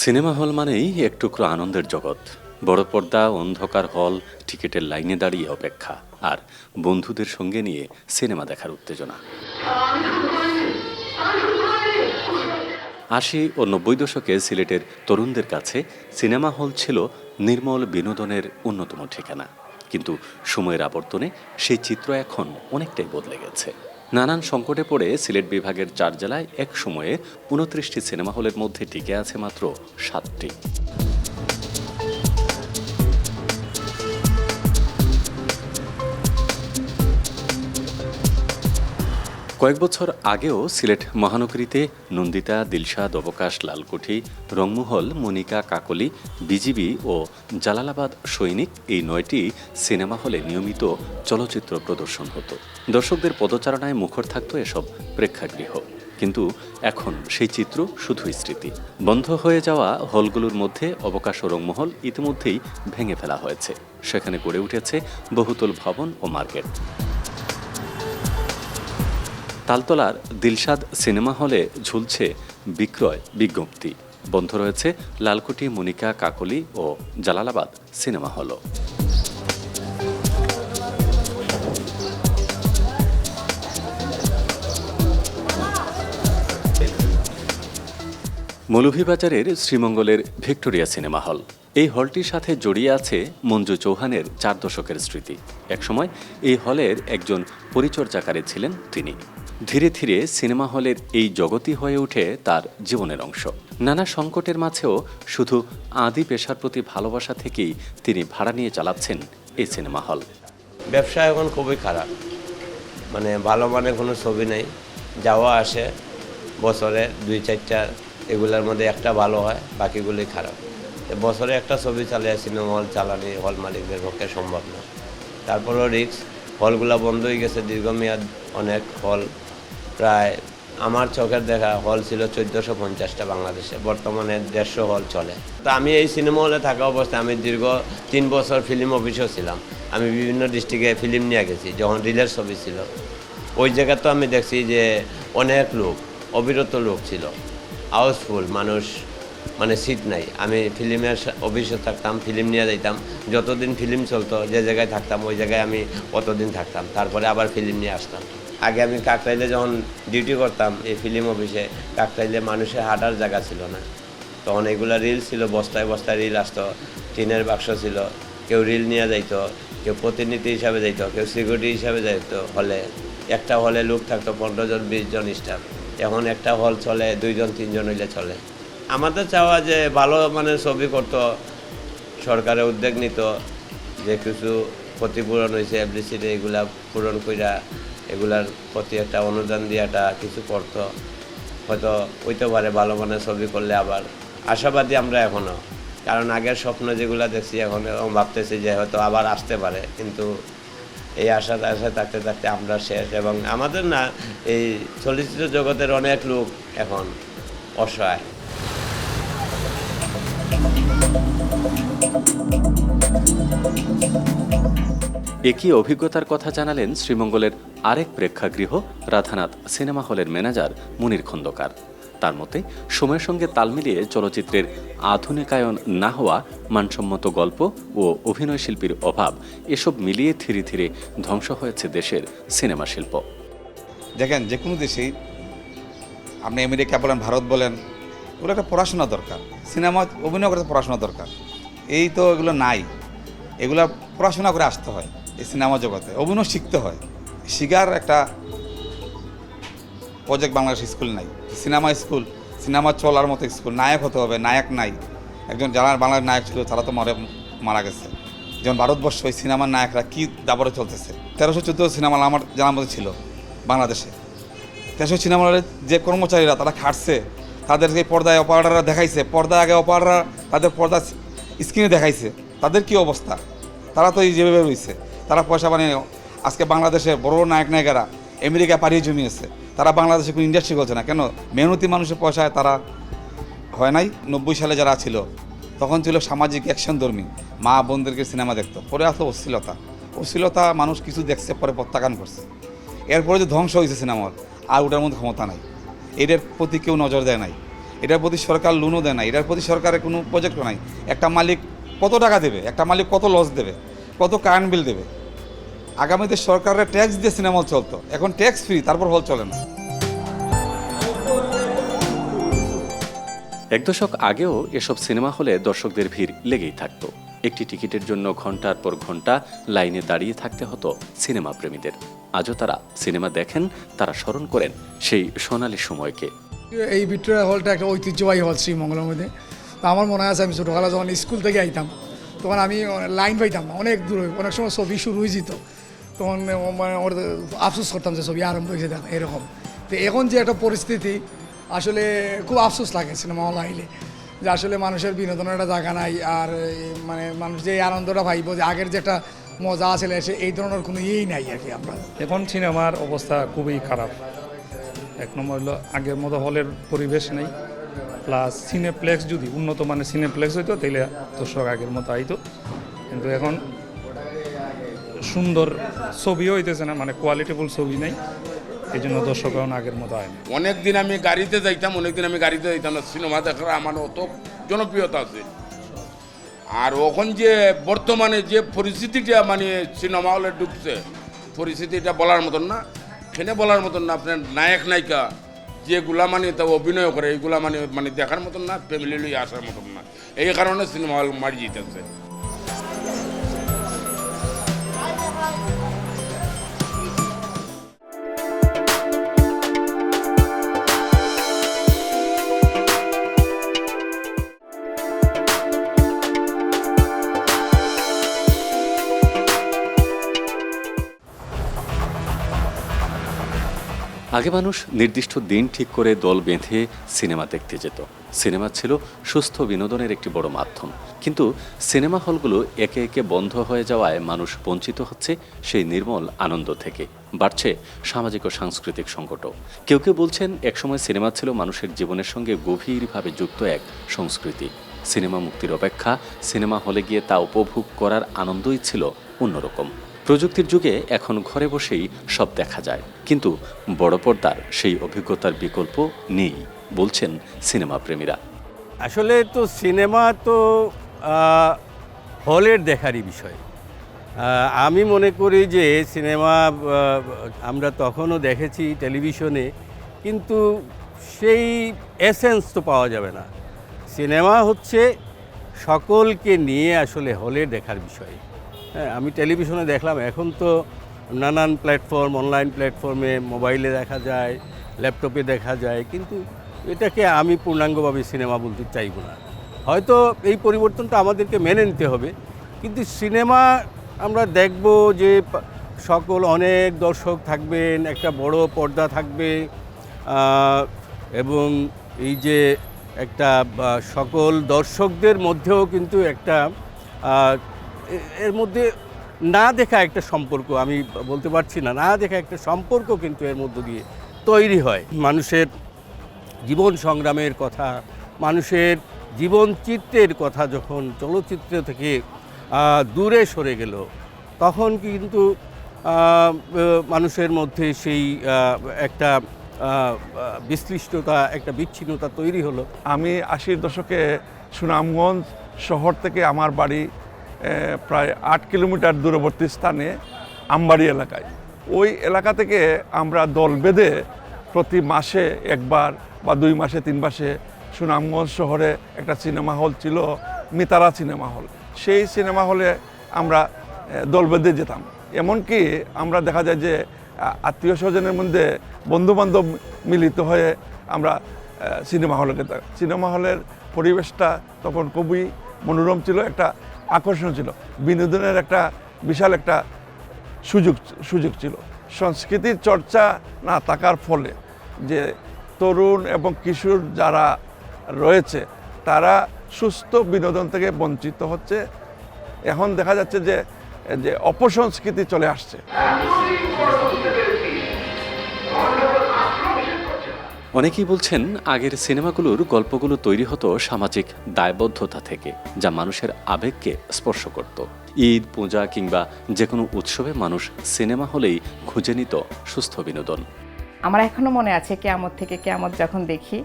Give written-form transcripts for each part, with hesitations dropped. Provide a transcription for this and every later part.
Cinema hall মানেই এক টুকরো আনন্দের জগৎ। বড় পর্দা, অন্ধকার হল, টিকিটের লাইনে দাঁড়িয়ে অপেক্ষা, আর বন্ধুদের সঙ্গে নিয়ে সিনেমা দেখার উত্তেজনা। ৮০ ও ৯০ দশকে সিলেটের তরুণদের কাছে সিনেমা হল ছিল নির্মল বিনোদনের অন্যতম ঠিকানা। কিন্তু সময়ের আবর্তনে সেই চিত্র এখন অনেকটাই বদলে গেছে। নানান সংকটে পড়ে সিলেট বিভাগের ৪ জেলায় এক সময়ে ২৯টি সিনেমা হলের মধ্যে টিকে আছে মাত্র ৭টি। কয়েক বছর আগেও সিলেট মহানগরীতে নন্দিতা, দিলশাদ, অবকাশ, লালকুঠি, রংমহল, মনিকা, কাকলি, বিজিবি ও জালালাবাদ সৈনিক এই ৯টি সিনেমা হলে নিয়মিত চলচ্চিত্র প্রদর্শন হতো। দর্শকদের পদচারণায় মুখর থাকত এসব প্রেক্ষাগৃহ। কিন্তু এখন সেই চিত্র শুধুই স্মৃতি। বন্ধ হয়ে যাওয়া হলগুলোর মধ্যে অবকাশ ও রংমহল ইতিমধ্যেই ভেঙে ফেলা হয়েছে। সেখানে গড়ে উঠেছে বহুতল ভবন ও মার্কেট। তালতলার দিলশাদ সিনেমা হলে ঝুলছে বিক্রয় বিজ্ঞপ্তি। বন্ধ রয়েছে লালকুঠি, মনিকা, কাকলি ও জালালাবাদ সিনেমা হলও। মৌলভীবাজারের শ্রীমঙ্গলের ভিক্টোরিয়া সিনেমা হল। এই হলটির সাথে জড়িয়ে আছে মঞ্জু চৌহানের ৪ দশকের স্মৃতি। একসময় এই হলের একজন পরিচর্যাকারী ছিলেন তিনি। ধীরে ধীরে সিনেমা হলের এই জগতই হয়ে ওঠে তার জীবনের অংশ। নানা সংকটের মাঝেও শুধু আদি পেশার প্রতি ভালোবাসা থেকেই তিনি ভাড়া নিয়ে চালাচ্ছেন এই সিনেমা হল। ব্যবসা এখন খুবই খারাপ, মানে ভালো মানে কোনো ছবি নেই। যাওয়া আসে বছরে ২-৪টা, এগুলোর মধ্যে একটা ভালো হয়, বাকিগুলোই খারাপ। বছরে একটা ছবি চালিয়ে সিনেমা হল চালানি হল মালিকদের পক্ষে সম্ভব না। তারপরেও রিস্ক, হলগুলো বন্ধ হয়ে গেছে দীর্ঘমেয়াদ। অনেক হল, প্রায় আমার চোখের দেখা হল ছিল ১৪৫০টা বাংলাদেশে, বর্তমানে ১৫০ হল চলে। তো আমি এই সিনেমা হলে থাকা অবস্থায় আমি দীর্ঘ ৩ বছর ফিল্ম অফিসেও ছিলাম। আমি বিভিন্ন ডিস্ট্রিক্টে ফিল্ম নিয়ে গেছি যখন রিলের ছবি ছিল। ওই জায়গা তো আমি দেখছি যে অনেক লোক, অবিরত লোক ছিল, হাউসফুল মানুষ, মানে সিট নাই। আমি ফিল্মের অফিসে থাকতাম, ফিল্ম নিয়ে যাইতাম। যতদিন ফিল্ম চলতো যে জায়গায় থাকতাম ওই জায়গায় আমি অতদিন থাকতাম, তারপরে আবার ফিল্ম নিয়ে আসতাম। আগে আমি কাকরাইলে যখন ডিউটি করতাম এই ফিল্ম অফিসে, কাকরাইলে মানুষের হাঁটার জায়গা ছিল না। তখন এগুলো রিল ছিল, বস্তায় বস্তায় রিল আসতো, টিনের বাক্স ছিল। কেউ রিল নিয়ে যাইতো, কেউ প্রতিনিধি হিসাবে যাইতো, কেউ সিকিউরিটি হিসাবে যাইতো হলে। একটা হলে লোক থাকতো ১৫ জন ২০ জন স্টাফ। এখন একটা হল চলে ২ জন ৩ জন হইলে চলে। আমাদের চাওয়া যে ভালো মানের ছবি করতো, সরকারের উদ্যোগ নিত, যে কিছু ক্ষতিপূরণ হয়েছে এফডিসিতে এগুলা পূরণ কইরা এগুলার প্রতি একটা অনুদান দিয়াটা কিছু করতো, হয়তো হইতে পারে ভালো মানের ছবি করলে। আবার আশাবাদী আমরা এখনও, কারণ আগের স্বপ্ন যেগুলো দেখছি এখন ভাবতেছি যে হয়তো আবার আসতে পারে। কিন্তু এই আশায় থাকতে থাকতে আমরা শেষ। এবং আমাদের না, এই চলচ্চিত্র জগতের অনেক লোক এখন অসহায়। একই অভিজ্ঞতার কথা জানালেন শ্রীমঙ্গলের আরেক প্রেক্ষাগৃহ রাধানাথ সিনেমা হলের ম্যানেজার মুনির খন্দকার। তার মতে সময়ের সঙ্গে তাল মিলিয়ে চলচ্চিত্রের আধুনিকায়ন না হওয়া, মানসম্মত গল্প ও অভিনয় শিল্পীর অভাব, এসব মিলিয়ে ধীরে ধীরে ধ্বংস হয়েছে দেশের সিনেমা শিল্প। দেখেন, যে কোনো দেশেই আপনি আমেরিকা বলেন, ভারত বলেন, ওগুলো একটা পড়াশোনা দরকার। সিনেমা অভিনয় করতে পড়াশোনা দরকার। এই তো এগুলো নাই, এগুলো পড়াশোনা করে আসতে হয়। এই সিনেমা জগতে অভিনয় শিখতে হয়, শিখার একটা প্রজেক্ট বাংলাদেশ স্কুল নাই। সিনেমা স্কুল, সিনেমা চলার মতো স্কুল, নায়ক হতে হবে, নায়ক নাই। একজন যারা বাংলার নায়ক ছিল তারা তো মারা গেছে। যেমন ভারতবর্ষ, ওই সিনেমার নায়করা কী দাবরে চলতেছে। ১৩০০-১৪ সিনেমা আমার জানার মধ্যে ছিল বাংলাদেশে। ১৩০০ সিনেমার যে কর্মচারীরা তারা খাটছে, তাদেরকে পর্দায় অপারেটররা দেখাইছে, পর্দায় আগে অপারেটররা তাদের পর্দা স্ক্রিনে দেখাইছে, তাদের কি অবস্থা। তারা তো এই যেভাবে রয়েছে, তারা পয়সা বানিয়ে আজকে বাংলাদেশে বড় নায়ক নায়িকারা আমেরিকা পাড়িয়ে জমিয়েছে। তারা বাংলাদেশে কোনো ইন্ডাস্ট্রি করছে না কেন? মেহনতি মানুষের পয়সায় তারা হয় নাই। ৯০ সালে যারা ছিল তখন ছিল সামাজিক অ্যাকশনধর্মী, মা বোনদেরকে সিনেমা দেখতো। পরে আসলো অশ্লীলতা, মানুষ কিছু দেখছে, পরে প্রত্যাখ্যান করছে। এরপরে যে ধ্বংস হয়েছে সিনেমার, আর ওটার মধ্যে ক্ষমতা নাই, এদের প্রতি কেউ নজর দেয় নাই। এটার প্রতি সরকার লোনও দেয় না, এটার প্রতি সরকারের কোনো প্রজেক্টও নাই। একটা মালিক কত টাকা দেবে, একটা মালিক কত লস দেবে, কত কারেন্ট বিল দেবে। আগামীতে সরকারের ট্যাক্স দিয়ে সিনেমা হল চলতো, এখন ট্যাক্স ফ্রি, তারপর হল চলে না। এক দশক আগেও এসব সিনেমা হলে দর্শকদের ভিড় লেগেই থাকতো। একটি টিকিটের জন্য ঘন্টার পর ঘন্টা লাইনে দাঁড়িয়ে থাকতে হতো সিনেমা প্রেমীদের। আজও তারা সিনেমা দেখেন, তারা স্মরণ করেন সেই সোনালী সময়কে। এই ভিক্টোরিয়া হলটা একটা ঐতিহ্যবাহী হল শ্রীমঙ্গলের মধ্যে। তো আমার মনে আছে আমি ছোটোবেলা যখন স্কুল থেকে আইতাম তখন আমি লাইন পাইতাম না, অনেক দূর, অনেক সময় ছবি শুরু হয়ে যেত, তখন মানে আফসোস করতাম যে ছবি আরম্ভ হয়েছে দেখা এরকম। তো এখন যে একটা পরিস্থিতি, আসলে খুব আফসোস লাগে সিনেমা হল আইলে, যে আসলে মানুষের বিনোদনের একটা জায়গা নাই। আর মানে মানুষ যে আনন্দটা পাইব, যে আগের যে একটা মজা আসলে সে এই ধরনের কোনো ইয়েই নাই আর কি। আমরা এখন সিনেমার অবস্থা খুবই খারাপ। এক নম্বর হলো আগের মতো হলের পরিবেশ নেই, প্লাস সিনেপ্লেক্স যদি উন্নত মানের সিনেপ্লেক্স হইতো তাহলে দর্শক আগের মতো আইতো, কিন্তু এখন সুন্দর ছবিও হইতেছে না, মানে কোয়ালিটিফুল ছবি নেই, এই জন্য দর্শক এখন আগের মতো হয় না। অনেকদিন আমি গাড়িতে যাইতাম না সিনেমা দেখার, আমার অত জনপ্রিয়তা আছে। আর এখন যে বর্তমানে যে পরিস্থিতিটা মানে সিনেমা হলে ঢুকছে, পরিস্থিতিটা বলার মতন না, এখানে বলার মতন না। আপনার নায়ক নায়িকা যেগুলা মানে তা অভিনয় করে এইগুলা মানে দেখার মতন না, ফ্যামিলি লইয়া আসার মতন না। এই কারণে সিনেমা হল মারি যেতেছে। আগে মানুষ নির্দিষ্ট দিন ঠিক করে দল বেঁধে সিনেমা দেখতে যেত। সিনেমা ছিল সুস্থ বিনোদনের একটি বড় মাধ্যম। কিন্তু সিনেমা হলগুলো একে একে বন্ধ হয়ে যাওয়ায় মানুষ বঞ্চিত হচ্ছে সেই নির্মল আনন্দ থেকে। বাড়ছে সামাজিক ও সাংস্কৃতিক সংকটও। কেউ কেউ বলছেন, একসময় সিনেমা ছিল মানুষের জীবনের সঙ্গে গভীরভাবে যুক্ত এক সংস্কৃতি। সিনেমা মুক্তির অপেক্ষা, সিনেমা হলে গিয়ে তা উপভোগ করার আনন্দই ছিল অন্যরকম। প্রযুক্তির যুগে এখন ঘরে বসেই সব দেখা যায়, কিন্তু বড় পর্দার সেই অভিজ্ঞতার বিকল্প নেই বলছেন সিনেমা প্রেমীরা। আসলে তো সিনেমা তো হলের দেখারই বিষয়। আমি মনে করি যে সিনেমা আমরা তখনও দেখেছি টেলিভিশনে, কিন্তু সেই এসেন্স তো পাওয়া যাবে না। সিনেমা হচ্ছে সকলকে নিয়ে আসলে হলে দেখার বিষয়। হ্যাঁ, আমি টেলিভিশনে দেখলাম, এখন তো নানান প্ল্যাটফর্ম, অনলাইন প্ল্যাটফর্মে, মোবাইলে দেখা যায়, ল্যাপটপে দেখা যায়, কিন্তু এটাকে আমি পূর্ণাঙ্গভাবে সিনেমা বলতে চাইব না। হয়তো এই পরিবর্তনটা আমাদেরকে মেনে নিতে হবে, কিন্তু সিনেমা আমরা দেখব যে সকল অনেক দর্শক থাকবেন, একটা বড় পর্দা থাকবে, এবং এই যে একটা সকল দর্শকদের মধ্যেও কিন্তু একটা এর মধ্যে না দেখা একটা সম্পর্ক, আমি বলতে পারছি না, না দেখা একটা সম্পর্ক কিন্তু এর মধ্য দিয়ে তৈরি হয়। মানুষের জীবন সংগ্রামের কথা, মানুষের জীবন চিত্রের কথা যখন চলচ্চিত্র থেকে দূরে সরে গেল, তখন কিন্তু মানুষের মধ্যে সেই একটা বিশ্লিষ্টতা, একটা বিচ্ছিন্নতা তৈরি হলো। আমি 80-র দশকে সুনামগঞ্জ শহর থেকে আমার বাড়ি প্রায় 8 কিলোমিটার দূরবর্তী স্থানে আমবাড়ি এলাকায়। ওই এলাকা থেকে আমরা দল বেঁধে প্রতি মাসে একবার বা 2 মাসে 3 মাসে সুনামগঞ্জ শহরে একটা সিনেমা হল ছিল, মিতারা সিনেমা হল। সেই সিনেমা হলে আমরা দল বেঁধে যেতাম। এমনকি আমরা দেখা যায় যে আত্মীয় স্বজনের মধ্যে বন্ধুবান্ধব মিলিত হয়ে আমরা সিনেমা হলে যেতাম। সিনেমা হলের পরিবেশটা তখন খুবই মনোরম ছিল, একটা আকর্ষণ ছিল, বিনোদনের একটা বিশাল একটা সুযোগ ছিল। সংস্কৃতির চর্চা না থাকার ফলে যে তরুণ এবং কিশোর যারা রয়েছে তারা সুস্থ বিনোদন থেকে বঞ্চিত হচ্ছে। এখন দেখা যাচ্ছে যে অপসংস্কৃতি চলে আসছে। অনেকেই বলছেন, আগের সিনেমাগুলোর গল্পগুলো তৈরি হতো সামাজিক দায়বদ্ধতা থেকে, যা মানুষের আবেগকে স্পর্শ করত। ঈদ, পূজা কিংবা যে কোনো উৎসবে মানুষ সিনেমা হলেই খুঁজে নিত সুস্থ বিনোদন। আমার এখনো মনে আছে, কেয়ামত থেকে কেয়ামত যখন দেখি,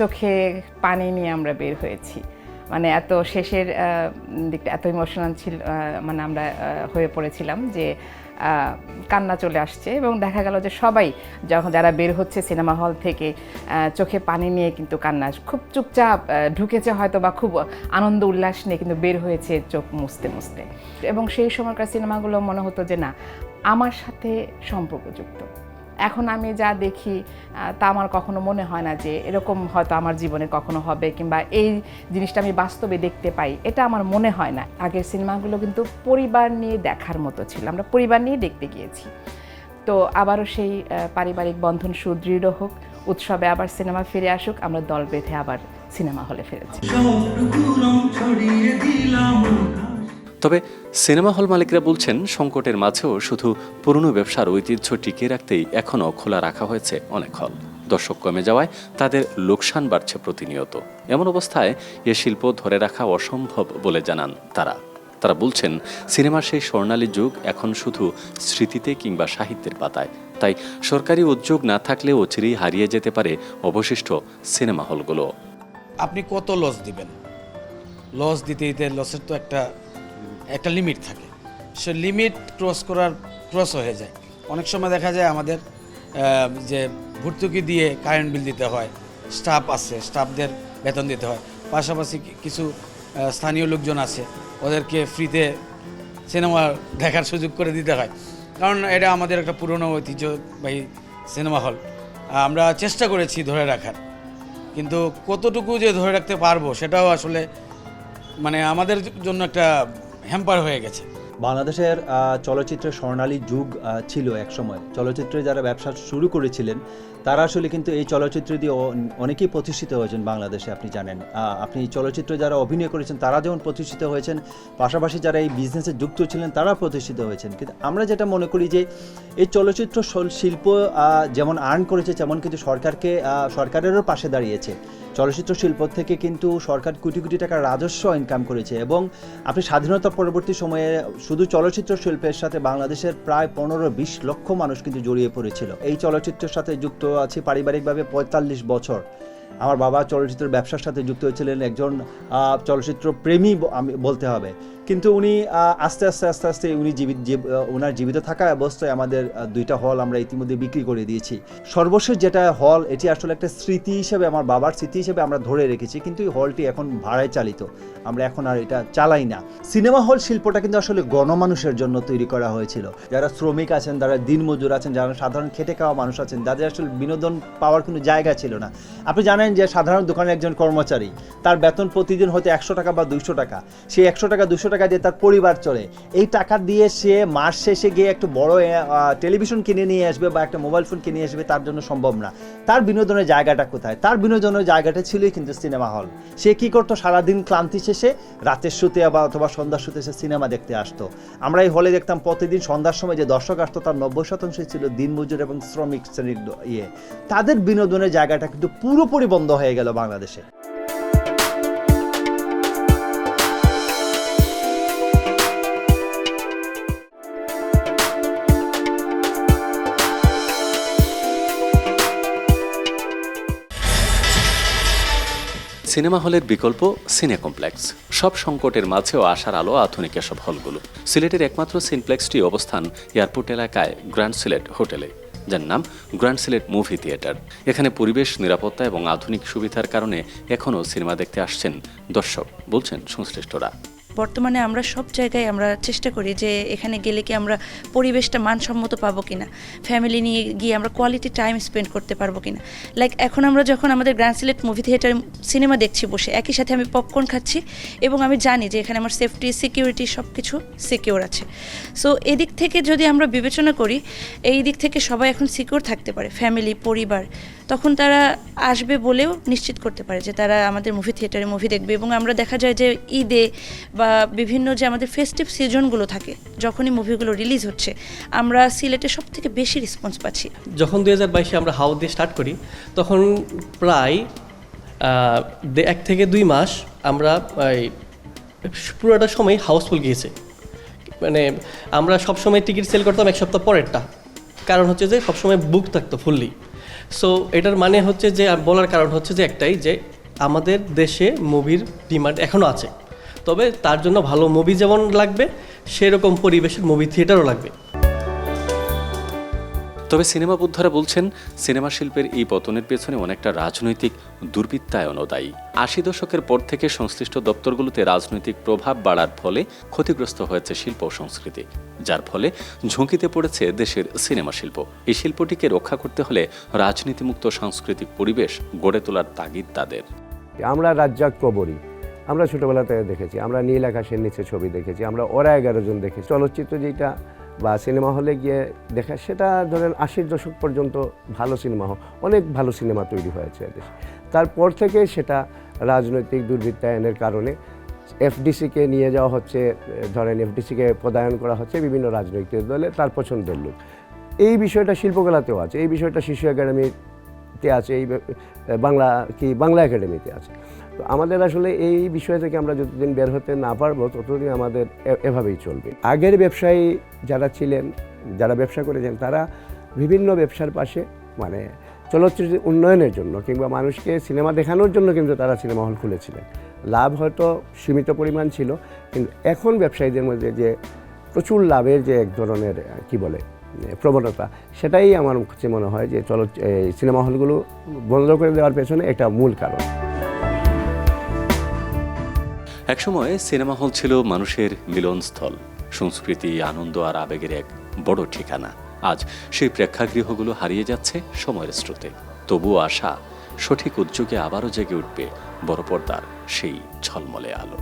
চোখে পানি নিয়ে আমরা বের হয়েছি। মানে এত শেষের দিকটা এত ইমোশনাল ছিল, মানে আমরা হয়ে পড়েছিলাম যে কান্না চলে আসছে। এবং দেখা গেল যে সবাই যখন যারা বের হচ্ছে সিনেমা হল থেকে চোখে পানি নিয়ে কিন্তু কান্না, খুব চুপচাপ ঢুকেছে হয়তো বা খুব আনন্দ উল্লাস নিয়ে কিন্তু বের হয়েছে চোখ মুছতে মুছতে। এবং সেই সময়কার সিনেমাগুলো মনে হতো যে না, আমার সাথে সম্পর্কযুক্ত। এখন আমি যা দেখি তা আমার কখনো মনে হয় না যে এরকম হয়তো আমার জীবনে কখনো হবে, কিংবা এই জিনিসটা আমি বাস্তবে দেখতে পাই, এটা আমার মনে হয় না। আগের সিনেমাগুলো কিন্তু পরিবার নিয়ে দেখার মতো ছিল, আমরা পরিবার নিয়ে দেখতে গিয়েছি। তো আবারও সেই পারিবারিক বন্ধন সুদৃঢ় হোক, উৎসবে আবার সিনেমা ফিরে আসুক, আমরা দল বেঁধে আবার সিনেমা হলে ফিরেছি। তবে সিনেমা হল মালিকরা বলছেন সংকটের মাঝেও শুধু পুরনো ব্যবসার ঐতিহ্য টিকিয়ে রাখতেই এখনও খোলা রাখা হয়েছে অনেক হল। দর্শক কমে যাওয়ায় তাদের লোকসান বাড়ছে প্রতিনিয়ত। এমন অবস্থায় এ শিল্প ধরে রাখা অসম্ভব বলে জানান তারা বলছেন সিনেমার সেই স্বর্ণালী যুগ এখন শুধু স্মৃতিতে কিংবা সাহিত্যের পাতায়। তাই সরকারি উদ্যোগ না থাকলে অচিরেই হারিয়ে যেতে পারে অবশিষ্ট সিনেমা হলগুলো। আপনি কত লস দিবেন? লস দিতে দিতে লসের তো একটা লিমিট থাকে, সে লিমিট ক্রস হয়ে যায়। অনেক সময় দেখা যায় আমাদের যে ভর্তুকি দিয়ে কারেন্ট বিল দিতে হয়, স্টাফ আছে, স্টাফদের বেতন দিতে হয়, পাশাপাশি কিছু স্থানীয় লোকজন আছে, ওদেরকে ফ্রিতে সিনেমা দেখার সুযোগ করে দিতে হয়। কারণ এটা আমাদের একটা পুরনো ঐতিহ্যবাহী সিনেমা হল, আমরা চেষ্টা করেছি ধরে রাখার, কিন্তু কতটুকু যে ধরে রাখতে পারবো সেটাও আসলে মানে আমাদের জন্য একটা হ্যাম্পার হয়ে গেছে। বাংলাদেশের চলচ্চিত্রের স্বর্ণালী যুগ ছিল একসময়। চলচ্চিত্রে যারা ব্যবসা শুরু করেছিলেন তারা আসলে কিন্তু এই চলচ্চিত্র দিয়ে অনেকেই প্রতিষ্ঠিত হয়েছেন বাংলাদেশে। আপনি জানেন, আপনি চলচ্চিত্রে যারা অভিনয় করেছেন তারা যেমন প্রতিষ্ঠিত হয়েছেন, পাশাপাশি যারা এই বিজনেসে যুক্ত ছিলেন তারা প্রতিষ্ঠিত হয়েছেন। কিন্তু আমরা যেটা মনে করি যে এই চলচ্চিত্র শিল্প যেমন আর্ন করেছে, তেমন কিন্তু সরকারেরও পাশে দাঁড়িয়েছে। চলচ্চিত্র শিল্প থেকে কিন্তু সরকার কোটি কোটি টাকার রাজস্ব ইনকাম করেছে। এবং আপনি স্বাধীনতা পরবর্তী সময়ে শুধু চলচ্চিত্র শিল্পের সাথে বাংলাদেশের প্রায় 15-20 লক্ষ মানুষ কিন্তু জড়িয়ে পড়েছিল। এই চলচ্চিত্রের সাথে যুক্ত আছে পারিবারিকভাবে 45 বছর। আমার বাবা চলচ্চিত্রের ব্যবসার সাথে যুক্ত হয়েছিলেন, একজন চলচ্চিত্র প্রেমী আমি বলতে হবে। কিন্তু উনি আস্তে আস্তে উনি ওনার জীবিত থাকা অবস্থায় আমাদের 2টা হল আমরা ইতিমধ্যে বিক্রি করে দিয়েছি। সর্বশেষ যেটা হল, এটি আসলে একটা স্মৃতি হিসেবে, আমার বাবার স্মৃতি হিসেবে আমরা ধরে রেখেছি, কিন্তু এই হলটি এখন ভাড়ায় চালিত, আমরা এখন আর এটা চালাই না। সিনেমা হল শিল্পটা কিন্তু আসলে গণমানুষের জন্য তৈরি করা হয়েছিল। যারা শ্রমিক আছেন, যারা দিনমজুর আছেন, যারা সাধারণ খেটে খাওয়া মানুষ আছেন, যাদের আসলে বিনোদন পাওয়ার কোনো জায়গা ছিল না। আপনি জানেন যে সাধারণ দোকানের একজন কর্মচারী, তার বেতন প্রতিদিন হয়তো 100 টাকা বা 200 টাকা, সেই 100 টাকা 200 টাকা দিয়ে তার পরিবার চলে। এই টাকা দিয়ে সে মাস শেষে গিয়ে একটু বড় টেলিভিশন কিনে নিয়ে আসবে বা একটা মোবাইল ফোন কিনে আসবে, তার জন্য সম্ভব না। তার বিনোদনের জায়গাটা কোথায়? তার বিনোদনের জায়গাটা ছিলই কিন্তু সিনেমা হল। সে কি করতো? সারাদিন ক্লান্তি শেষে রাতের শুতে বা অথবা সন্ধ্যার শুতে সে সিনেমা দেখতে আসতো। আমরা এই হলে দেখতাম প্রতিদিন সন্ধ্যার সময় যে দর্শক আসতো তার 90% ছিল দিনমজুর এবং শ্রমিক শ্রেণীর তাদের বিনোদনের জায়গাটা কিন্তু পুরোপুরি বন্ধ হয়ে গেল বাংলাদেশে। সিনেমা হলের বিকল্প সিনে কমপ্লেক্স। সব সংকটের মাঝেও আশার আলো আধুনিক এসব হলগুলো। সিলেটের একমাত্র সিনপ্লেক্সটি অবস্থান এয়ারপোর্ট এলাকায় গ্র্যান্ড সিলেট হোটেলে, যার নাম গ্র্যান্ড সিলেট মুভি থিয়েটার। এখানে পরিবেশ, নিরাপত্তা এবং আধুনিক সুবিধার কারণে এখনও সিনেমা দেখতে আসছেন দর্শক, বলছেন সংশ্লিষ্টরা। বর্তমানে আমরা সব জায়গায় আমরা চেষ্টা করি যে এখানে গেলে কি আমরা পরিবেশটা মানসম্মত পাবো কিনা, ফ্যামিলি নিয়ে গিয়ে আমরা কোয়ালিটি টাইম স্পেন্ড করতে পারবো কিনা। লাইক এখন আমরা যখন আমাদের গ্র্যান্ড সিলেট মুভি থিয়েটারে সিনেমা দেখছি বসে, একই সাথে আমি পপকর্ন খাচ্ছি এবং আমি জানি যে এখানে আমার সেফটি, সিকিউরিটি সব কিছু সিকিউর আছে। সো এদিক থেকে যদি আমরা বিবেচনা করি, এই দিক থেকে সবাই এখন সিকিউর থাকতে পারে, ফ্যামিলি, পরিবার, তখন তারা আসবে বলেও নিশ্চিত করতে পারে যে তারা আমাদের মুভি থিয়েটারে মুভি দেখবে। এবং আমরা দেখা যায় যে ঈদে বা বিভিন্ন যে আমাদের ফেস্টিভ সিজনগুলো থাকে, যখনই মুভিগুলো রিলিজ হচ্ছে, আমরা সিলেটে সব থেকে বেশি রেসপন্স পাচ্ছি। যখন 2022-এ আমরা হাউস দিয়ে স্টার্ট করি, তখন প্রায় 1 থেকে 2 মাস আমরা পুরোটা সময় হাউসফুল গিয়েছে। মানে আমরা সবসময় টিকিট সেল করতাম 1 সপ্তাহ পরেরটা, কারণ হচ্ছে যে সবসময় বুক থাকতো ফুললি। সো এটার মানে হচ্ছে যে বলার কারণ হচ্ছে যে একটাই, যে আমাদের দেশে মুভির ডিমান্ড এখনও আছে, তবে তার জন্য ভালো মুভি যেমন লাগবে সেরকম পরিবেশের মুভি থিয়েটারও লাগবে। তবে সিনেমা বোদ্ধারা বলছেন, সিনেমা শিল্পের এই পতনের পেছনে অনেকটা রাজনৈতিক দুর্বৃত্তায়নও দায়ী। ৮০ দশকের পর থেকে সংশ্লিষ্ট দপ্তরগুলোতে রাজনৈতিক প্রভাব বাড়ার ফলে ক্ষতিগ্রস্ত হয়েছে শিল্প ও সংস্কৃতি, যার ফলে ঝুঁকিতে পড়েছে দেশের সিনেমা শিল্প। এই শিল্পটিকে রক্ষা করতে হলে রাজনীতিমুক্ত সাংস্কৃতিক পরিবেশ গড়ে তোলার তাগিদ তাদের। আমরা রাজ্জাক কবরী আমরা ছোটোবেলাতে দেখেছি, আমরা নীল আকাশের নিচে ছবি দেখেছি, আমরা ওরা 11 জন দেখেছি। চলচ্চিত্র যেটা বা সিনেমা হলে গিয়ে দেখা, সেটা ধরেন 80 দশক পর্যন্ত ভালো সিনেমা অনেক ভালো সিনেমা তৈরি হয়েছে দেশে। তারপর থেকে সেটা রাজনৈতিক দুর্বৃত্তায়নের কারণে এফডিসিকে নিয়ে যাওয়া হচ্ছে, ধরেন এফডিসিকে পদায়ন করা হচ্ছে বিভিন্ন রাজনৈতিক দলে তার পছন্দের লোক। এই বিষয়টা শিল্পকলাতেও আছে, এই বিষয়টা শিশু একাডেমিতে আছে, এই বাংলা একাডেমিতে আছে। তো আমাদের আসলে এই বিষয় থেকে আমরা যতদিন বের হতে না পারবো ততদিন আমাদের এভাবেই চলবে। আগের ব্যবসায়ী যারা ছিলেন, যারা ব্যবসা করেছেন, তারা বিভিন্ন ব্যবসার পাশে মানে চলচ্চিত্র উন্নয়নের জন্য কিংবা মানুষকে সিনেমা দেখানোর জন্য কিন্তু তারা সিনেমা হল খুলেছিলেন। লাভ হয়তো সীমিত পরিমাণ ছিল, কিন্তু এখন ব্যবসায়ীদের মধ্যে যে প্রচুর লাভের যে এক ধরনের কি বলে প্রবণতা, সেটাই আমার কাছে মনে হয় যে সিনেমা হলগুলো বন্ধ করে দেওয়ার পেছনে একটা মূল কারণ। একসময় সিনেমা হল ছিল মানুষের মিলনস্থল, সংস্কৃতি, আনন্দ আর আবেগের এক বড় ঠিকানা। আজ সেই প্রেক্ষাগৃহগুলো হারিয়ে যাচ্ছে সময়ের স্রোতে। তবুও আশা, সঠিক উদ্যোগে আবারও জেগে উঠবে বড় পর্দার সেই ঝলমলে আলো।